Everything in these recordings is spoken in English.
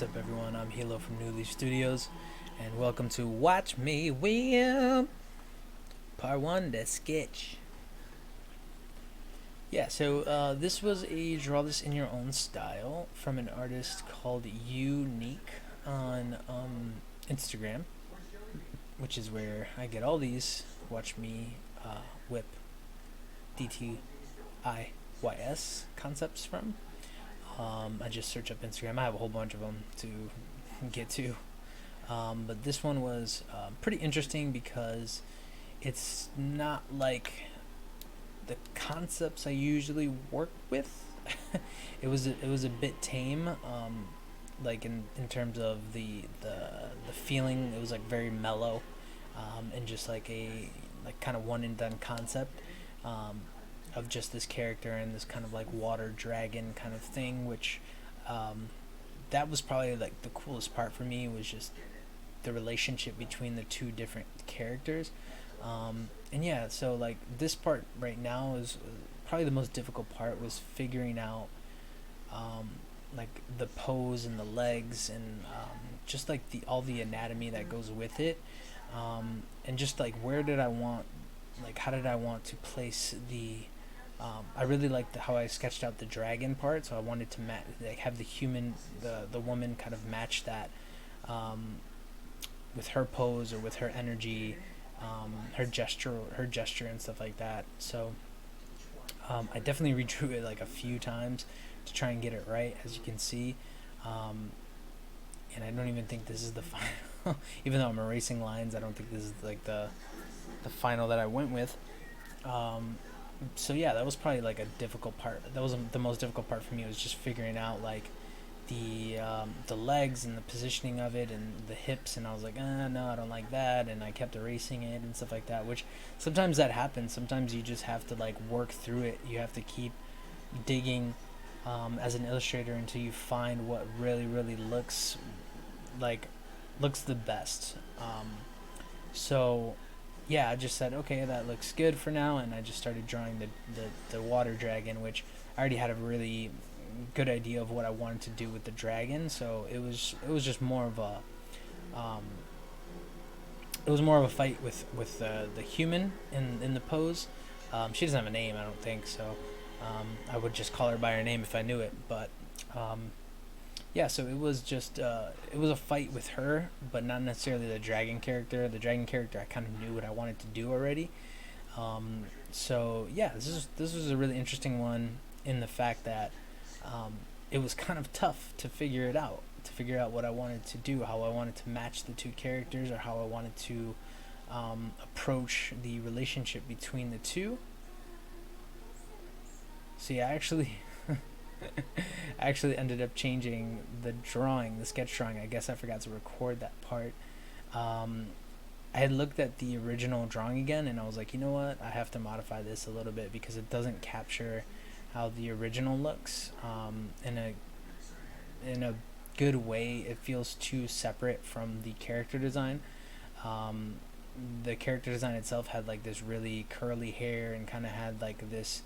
up, everyone? I'm Hilo from New Leaf Studios, and welcome to Watch Me Win Part 1, the sketch. This was a draw this in your own style from an artist called Unique on Instagram, which is where I get all these Watch Me Whip DTIYS concepts from. I just search up Instagram. I have a whole bunch of them to get to. But this one was pretty interesting because it's not like the concepts I usually work with. It was a bit tame, like in terms of the feeling. It was like very mellow, and just like a like kind of one and done concept. Of just this character and this kind of like water dragon kind of thing, which that was probably like the coolest part for me, was just the relationship between the two different characters. And yeah, so like this part right now is probably the most difficult part, was figuring out like the pose and the legs and just like the all the anatomy that goes with it, and just like how did I want to place the I really liked how I sketched out the dragon part, so I wanted to have the woman kind of match that, with her pose or with her energy, her gesture and stuff like that. So I definitely redrew it like a few times to try and get it right, as you can see. And I don't even think this is the final. Even though I'm erasing lines, I don't think this is like the final that I went with. So yeah, that was probably like a difficult part. That was the most difficult part for me, was just figuring out like the legs and the positioning of it and the hips, and I was like, no, I don't like that, and I kept erasing it and stuff like that. Which sometimes that happens. Sometimes you just have to like work through it. You have to keep digging as an illustrator until you find what really looks the best. So yeah, I just said, okay, that looks good for now, and I just started drawing the water dragon, which I already had a really good idea of what I wanted to do with the dragon. So it was just more of a fight with the human in the pose. She doesn't have a name, I don't think, so I would just call her by her name if I knew it. But yeah, so it was just it was a fight with her, but not necessarily the dragon character. The dragon character, I kind of knew what I wanted to do already. So yeah, this was a really interesting one, in the fact that it was kind of tough to figure out what I wanted to do, how I wanted to match the two characters, or how I wanted to approach the relationship between the two. So yeah, I actually ended up changing the sketch drawing. I guess I forgot to record that part. I had looked at the original drawing again, and I was like, you know what? I have to modify this a little bit because it doesn't capture how the original looks in a good way. It feels too separate from the character design. The character design itself had like this really curly hair, and kind of had like this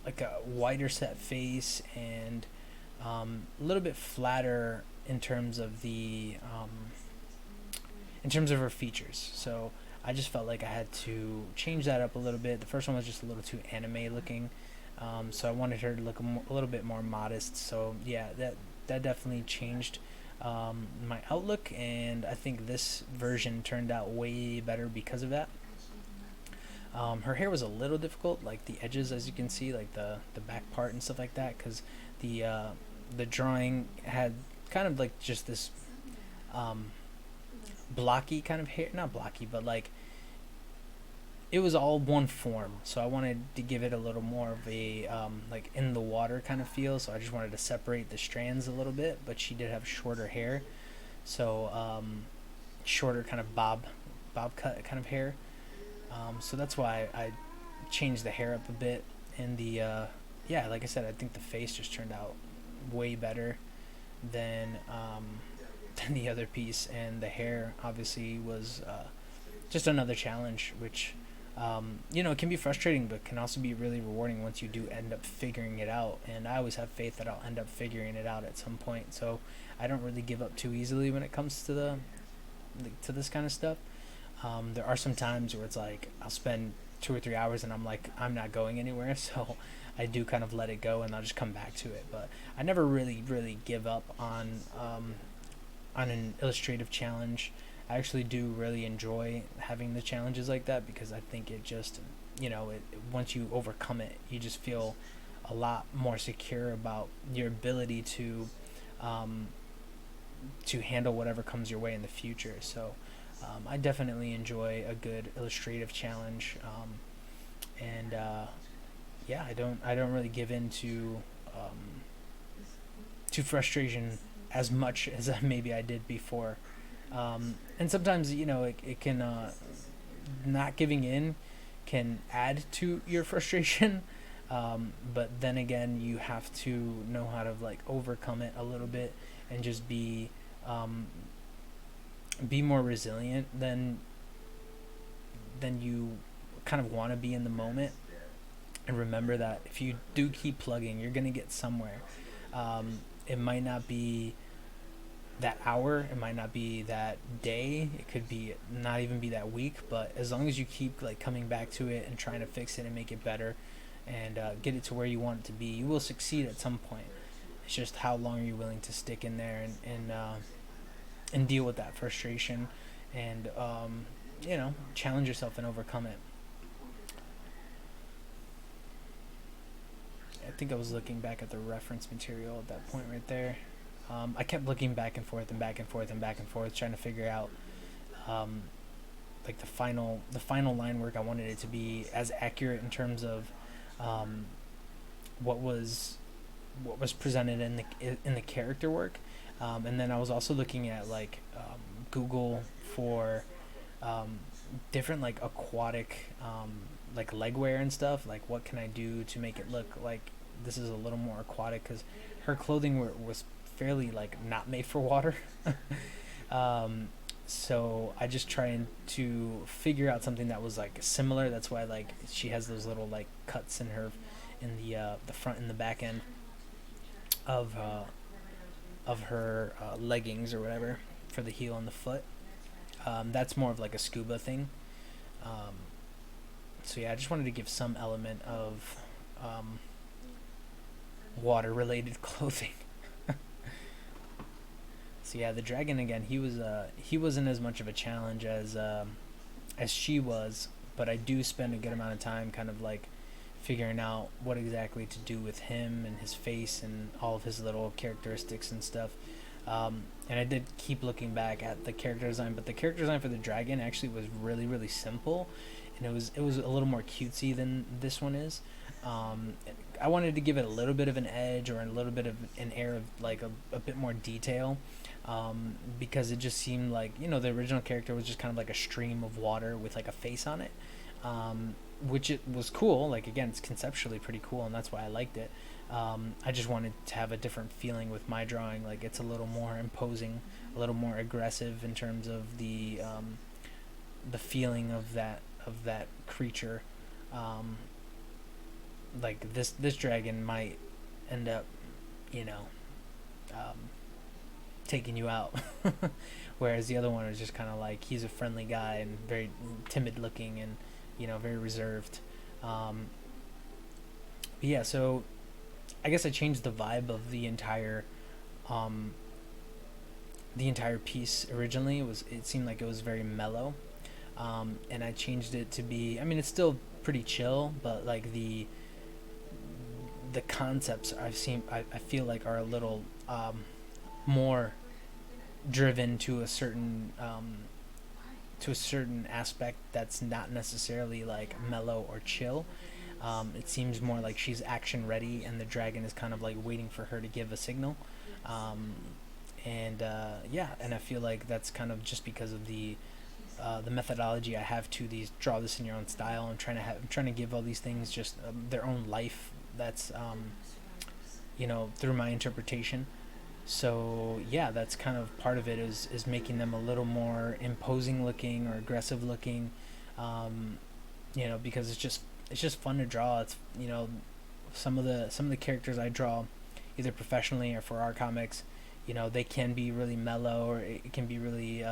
like a wider set face, and a little bit flatter in terms of her features. So I just felt like I had to change that up a little bit. The first one was just a little too anime looking, so I wanted her to look a little bit more modest. So yeah, that definitely changed my outlook, and I think this version turned out way better because of that. Her hair was a little difficult, like the edges, as you can see, like the back part and stuff like that, because the drawing had kind of like just this blocky kind of hair, not blocky, but like it was all one form. So I wanted to give it a little more of a like in the water kind of feel. So I just wanted to separate the strands a little bit, but she did have shorter hair, so shorter kind of bob cut kind of hair. So that's why I changed the hair up a bit, and yeah, like I said, I think the face just turned out way better than than the other piece, and the hair obviously was just another challenge, which it can be frustrating, but can also be really rewarding once you do end up figuring it out. And I always have faith that I'll end up figuring it out at some point. So I don't really give up too easily when it comes to to this kind of stuff. There are some times where it's like I'll spend 2 or 3 hours and I'm like, I'm not going anywhere. So I do kind of let it go and I'll just come back to it. But I never really give up on an illustrative challenge. I actually do really enjoy having the challenges like that because I think it just, once you overcome it, you just feel a lot more secure about your ability um, to handle whatever comes your way in the future. So I definitely enjoy a good illustrative challenge, and yeah, I don't really give in to frustration as much as maybe I did before. And sometimes it can not giving in can add to your frustration. But then again, you have to know how to like overcome it a little bit and just be more resilient than you kind of want to be in the moment. And remember that if you do keep plugging, you're gonna get somewhere. It might not be that hour, it might not be that day, it could be not even be that week, but as long as you keep like coming back to it and trying to fix it and make it better and get it to where you want it to be, you will succeed at some point. It's just how long are you willing to stick in there and deal with that frustration and challenge yourself and overcome it. I think I was looking back at the reference material at that point right there. I kept looking back and forth and back and forth and back and forth, trying to figure out like the final line work. I wanted it to be as accurate in terms of what was presented in the character work, and then I was also looking at like Google for different like aquatic like legwear and stuff. Like what can I do to make it look like this is a little more aquatic, because her clothing was fairly like not made for water. So I just trying to figure out something that was like similar. That's why like she has those little like cuts in the front and the back end of her leggings or whatever for the heel and the foot. That's more of like a scuba thing. So yeah, I just wanted to give some element of water related clothing. So yeah, the dragon again. He wasn't as much of a challenge as she was, but I do spend a good amount of time kind of like figuring out what exactly to do with him and his face and all of his little characteristics and stuff. And I did keep looking back at the character design, but the character design for the dragon actually was really simple, and it was a little more cutesy than this one is. I wanted to give it a little bit of an edge or a little bit of an air of like a bit more detail, because it just seemed like the original character was just kind of like a stream of water with like a face on it, which it was cool. Like again, it's conceptually pretty cool, and that's why I liked it. I just wanted to have a different feeling with my drawing. Like it's a little more imposing, a little more aggressive in terms of the feeling of that creature. Like this dragon might end up, taking you out, whereas the other one was just kind of like he's a friendly guy and very timid looking and very reserved. But yeah, so I guess I changed the vibe of the entire piece. Originally it seemed like it was very mellow, and I changed it to be, I mean, it's still pretty chill, but like the concepts I feel like are a little more driven to a certain aspect that's not necessarily like mellow or chill. It seems more like she's action ready, and the dragon is kind of like waiting for her to give a signal. And I feel like that's kind of just because of the methodology I have to these draw this in your own style. I'm trying to give all these things just their own life. That's through my interpretation. So yeah, that's kind of part of it is making them a little more imposing looking or aggressive looking. because it's just fun to draw. It's some of the characters I draw, either professionally or for our comics, they can be really mellow, or it can be really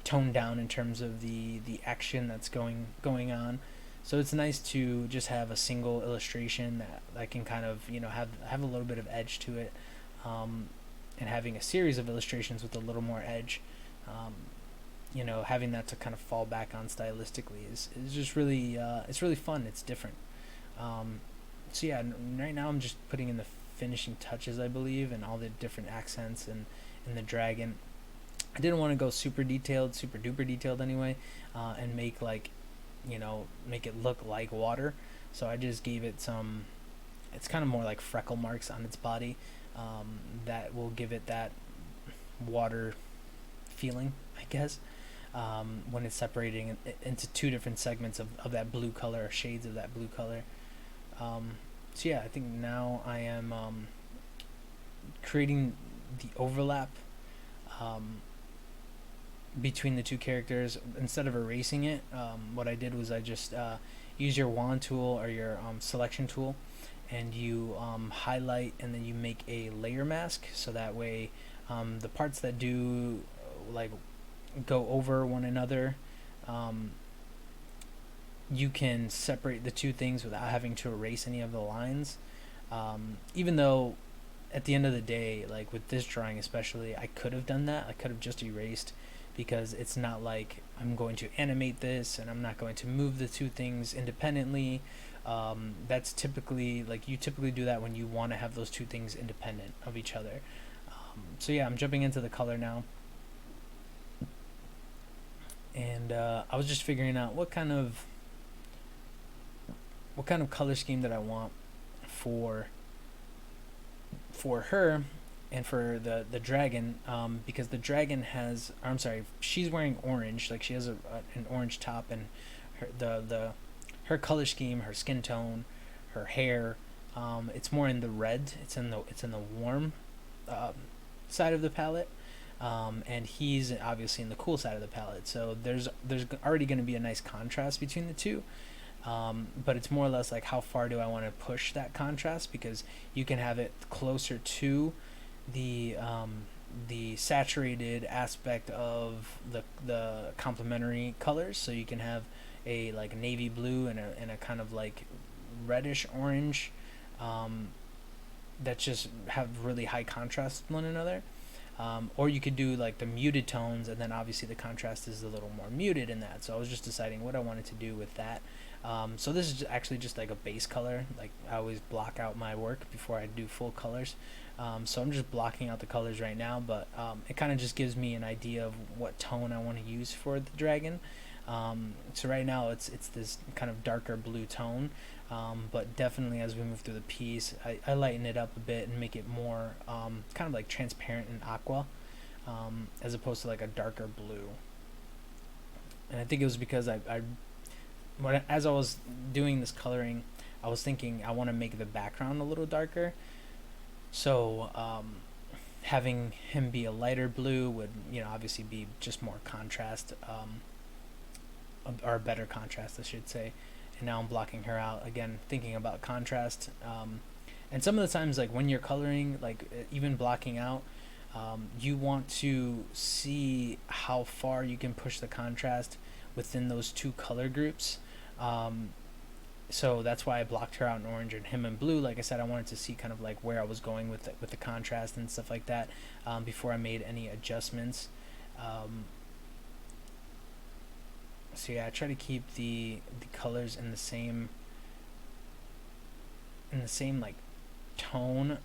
toned down in terms of the action that's going on. So it's nice to just have a single illustration that can kind of have a little bit of edge to it, and having a series of illustrations with a little more edge. Having that to kind of fall back on stylistically is just really it's really fun. It's different. So yeah, right now I'm just putting in the finishing touches, I believe, and all the different accents and the dragon. I didn't want to go super detailed, super duper detailed anyway, and make it look like water. So I just gave it some. It's kind of more like freckle marks on its body, that will give it that water feeling, I guess. When it's separating into two different segments of that blue color, or shades of that blue color. So yeah, I think now I am creating the overlap between the two characters. Instead of erasing it, what I did was I just use your wand tool or your selection tool, and you highlight, and then you make a layer mask, so that way the parts that do like go over one another, you can separate the two things without having to erase any of the lines. Even though at the end of the day, like with this drawing especially, I could have done that. I could have just erased, because it's not like I'm going to animate this and I'm not going to move the two things independently. That's typically, like, you typically do that when you want to have those two things independent of each other. So yeah, I'm jumping into the color now. And I was just figuring out what kind of color scheme that I want for her and for the dragon, because the dragon has, I'm sorry, she's wearing orange, like she has an orange top, and her color scheme, her skin tone, her hair, it's more in the red. It's in the warm side of the palette, and he's obviously in the cool side of the palette. So there's already going to be a nice contrast between the two. But it's more or less like, how far do I want to push that contrast, because you can have it closer to the saturated aspect of the complementary colors. So you can have a like navy blue and a kind of like reddish orange, that just have really high contrast with one another. Or you could do like the muted tones, and then obviously the contrast is a little more muted in that. So I was just deciding what I wanted to do with that. So this is actually just like a base color. Like, I always block out my work before I do full colors. So I'm just blocking out the colors right now, but it kind of just gives me an idea of what tone I want to use for the dragon. So right now it's this kind of darker blue tone, but definitely as we move through the piece, I lighten it up a bit and make it more kind of like transparent and aqua, as opposed to like a darker blue. And I think it was because as I was doing this coloring, I was thinking I want to make the background a little darker. So having him be a lighter blue would, obviously be just more contrast, or better contrast, I should say. And now I'm blocking her out again, thinking about contrast. And some of the times, like when you're coloring, like even blocking out, you want to see how far you can push the contrast within those two color groups. So that's why I blocked her out in orange and him in blue. Like I said, I wanted to see kind of like where I was going with the contrast and stuff like that, before I made any adjustments. So yeah, I try to keep the colors in the same like tone.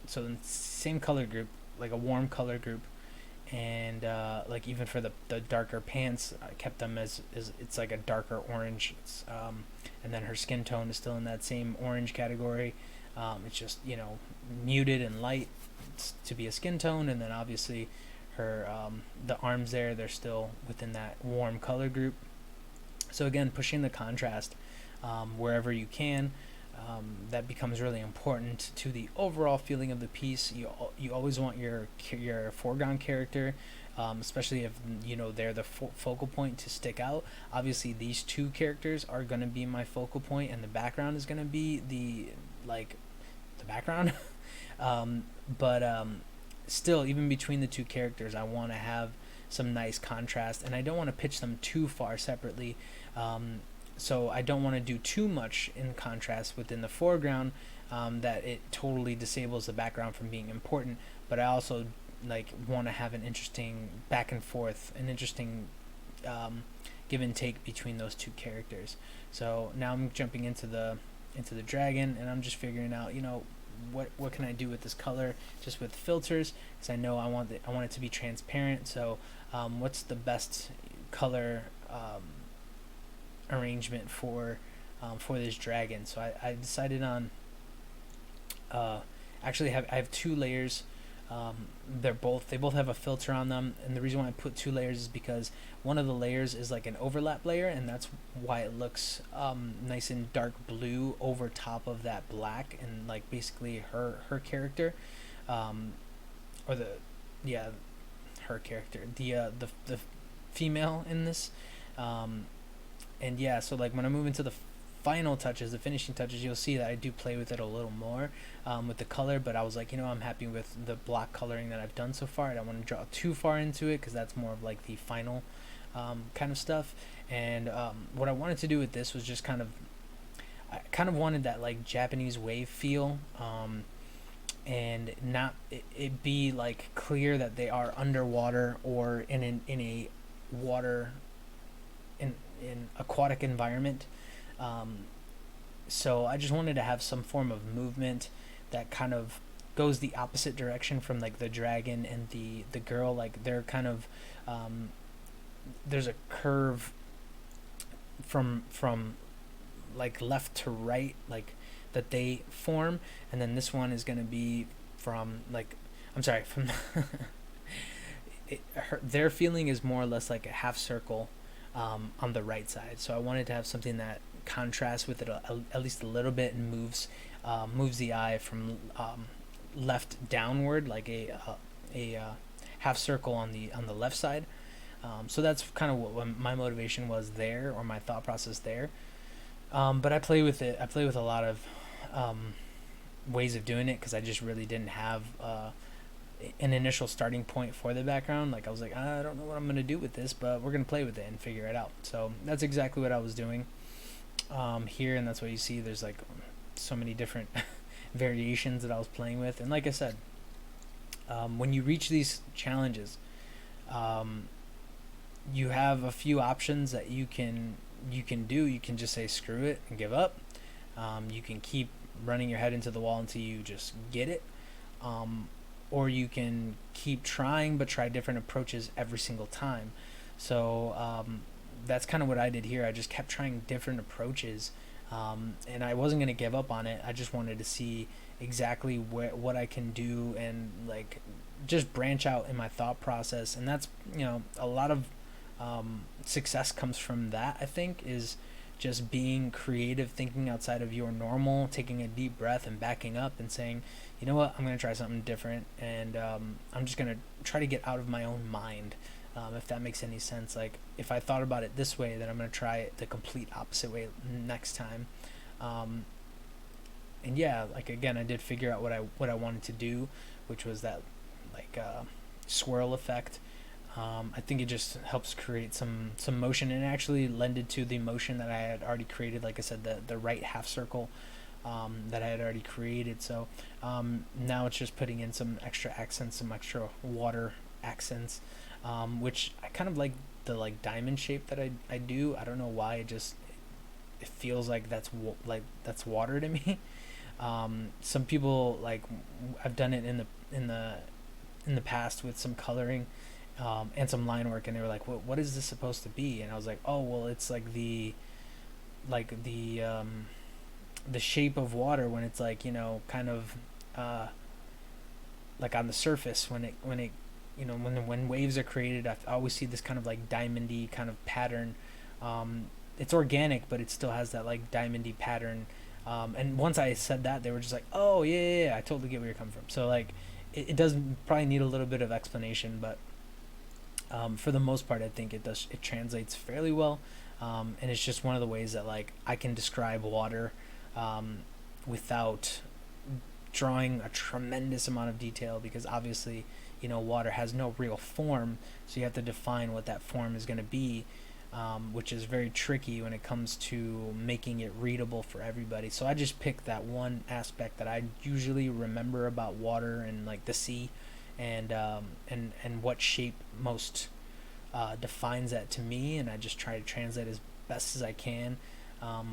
So in the same color group, like a warm color group. And like even for the darker pants, I kept them as it's like a darker orange. And then her skin tone is still in that same orange category. It's just muted and light to be a skin tone, and then obviously her the arms there, they're still within that warm color group. So again, pushing the contrast wherever you can. that becomes really important to the overall feeling of the piece. You always want your foreground character, especially if they're the focal point, to stick out. Obviously, these two characters are going to be my focal point, and the background is going to be the background. But still, even between the two characters, I want to have some nice contrast, and I don't want to pitch them too far separately. So I don't want to do too much in contrast within the foreground, that it totally disables the background from being important. But I also want to have an interesting back and forth, an interesting give and take between those two characters. So now I'm jumping into the dragon, and I'm just figuring out what can I do with this color, just with filters, because I know I want it to be transparent. So what's the best color arrangement for this dragon? So I decided on actually I have two layers. They both have a filter on them, and the reason why I put two layers is because one of the layers is like an overlap layer, and that's why it looks nice and dark blue over top of that black, and like basically her character, or her character, the female in this, and yeah, so like when I move into the final touches, the finishing touches, you'll see that I do play with it a little more with the color. But I was like, I'm happy with the block coloring that I've done so far. I don't want to draw too far into it, because that's more of like the final kind of stuff. And what I wanted to do with this was just I kind of wanted that like Japanese wave feel, and not it be like clear that they are underwater or in a water in aquatic environment. So I just wanted to have some form of movement that kind of goes the opposite direction from like the dragon and the girl. Like they're kind of there's a curve from like left to right, like that they form, and then this one is going to be from their feeling is more or less like a half circle on the right side. So I wanted to have something that contrasts with it at least a little bit, and moves the eye from left downward, like a half circle on the left side. So that's kind of what my motivation was there, or my thought process there. But I play with it. I play with a lot of ways of doing it, because I just really didn't have an initial starting point for the background. Like I was like, I don't know what I'm gonna do with this, but we're gonna play with it and figure it out. So that's exactly what I was doing here, and that's what you see. There's like so many different variations that I was playing with, and like I said, when you reach these challenges, you have a few options that you can do. You can just say screw it and give up. You can keep running your head into the wall until you just get it. Or you can keep trying, but try different approaches every single time. So that's kind of what I did here. I just kept trying different approaches, and I wasn't going to give up on it. I just wanted to see exactly what I can do, and like just branch out in my thought process. And that's a lot of success comes from that. I think is just being creative, thinking outside of your normal, taking a deep breath and backing up and saying, you know what, I'm going to try something different, and I'm just going to try to get out of my own mind, if that makes any sense. Like, if I thought about it this way, then I'm going to try it the complete opposite way next time. And yeah, like, again, I did figure out what I wanted to do, which was that, like, swirl effect. I think it just helps create some motion, and actually lended to the motion that I had already created. Like I said, the right half circle that I had already created. So now it's just putting in some extra accents, some extra water accents, which I kind of like the like diamond shape that I do. I don't know why, it feels like that's water to me. Some people, like, I've done it in the past with some coloring and some line work, and they were like, what is this supposed to be? And I was like, oh well, it's like the shape of water when it's like, kind of like on the surface, when waves are created. I always see this kind of like diamondy kind of pattern. It's organic, but it still has that like diamondy pattern And once I said that, they were just like, oh yeah, I totally get where you're coming from. So like it does probably need a little bit of explanation, but for the most part, I think it translates fairly well. And it's just one of the ways that like I can describe water without drawing a tremendous amount of detail, because obviously, water has no real form, so you have to define what that form is going to be, which is very tricky when it comes to making it readable for everybody. So I just picked that one aspect that I usually remember about water and like the sea, and what shape most defines that to me, and I just try to translate as best as I can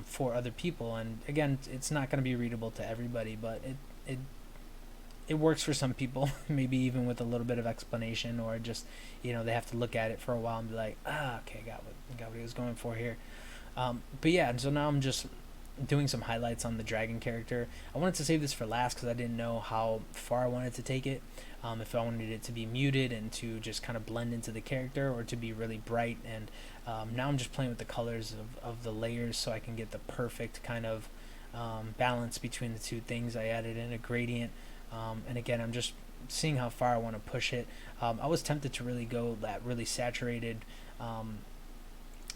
for other people. And again, it's not going to be readable to everybody, but it it works for some people. Maybe even with a little bit of explanation, or just they have to look at it for a while and be like, okay, got what he was going for here. But yeah, and so now I'm just doing some highlights on the dragon character. I wanted to save this for last because I didn't know how far I wanted to take it. If I wanted it to be muted and to just kind of blend into the character, or to be really bright. And now I'm just playing with the colors of the layers so I can get the perfect kind of balance between the two things. I added in a gradient, and again, I'm just seeing how far I want to push it. I was tempted to really go that really saturated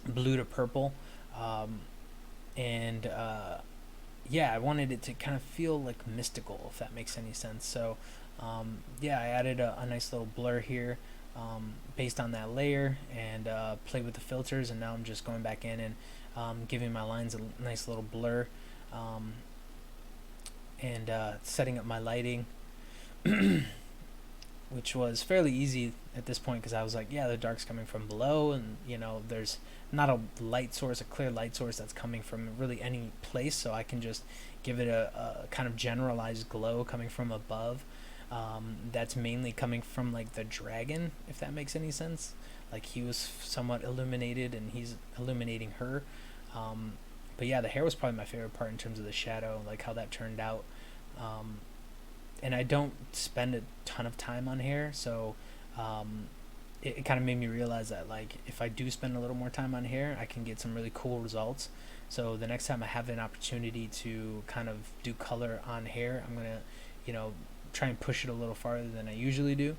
blue to purple, and yeah, I wanted it to kind of feel like mystical, if that makes any sense. So yeah, I added a nice little blur here based on that layer, and played with the filters, and now I'm just going back in and giving my lines a nice little blur, and setting up my lighting, which was fairly easy at this point, because I was like, yeah, the dark's coming from below, and there's not a clear light source that's coming from really any place, so I can just give it a kind of generalized glow coming from above. That's mainly coming from like the dragon, if that makes any sense. Like he was somewhat illuminated, and he's illuminating her. But yeah, the hair was probably my favorite part in terms of the shadow, like how that turned out. And I don't spend a ton of time on hair, so it kind of made me realize that like if I do spend a little more time on hair, I can get some really cool results. So the next time I have an opportunity to kind of do color on hair, I'm gonna try and push it a little farther than I usually do.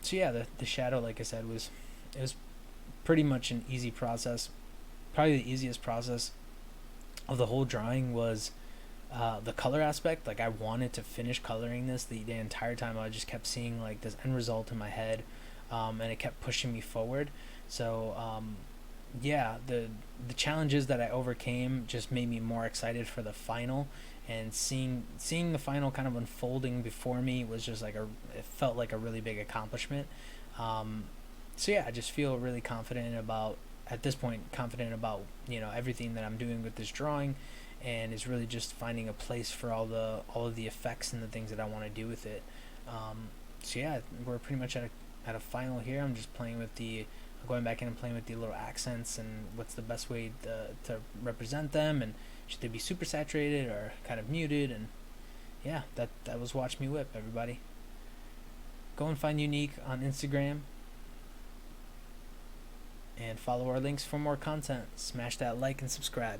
So yeah, the shadow, like I said, was pretty much an easy process. Probably the easiest process of the whole drawing was the color aspect. Like I wanted to finish coloring this the entire time. I just kept seeing like this end result in my head, and it kept pushing me forward. So yeah, the challenges that I overcame just made me more excited for the final, and seeing the final kind of unfolding before me was just like it felt like a really big accomplishment. So yeah, I just feel really confident about at this point everything that I'm doing with this drawing, and it's really just finding a place for all of the effects and the things that I want to do with it. So yeah, we're pretty much at a final here. I'm just going back in and playing with the little accents and what's the best way to represent them, and should they be super saturated or kind of muted. And yeah, that was Watch Me Whip, everybody. Go and find Unique on Instagram and follow our links for more content. Smash that like and subscribe.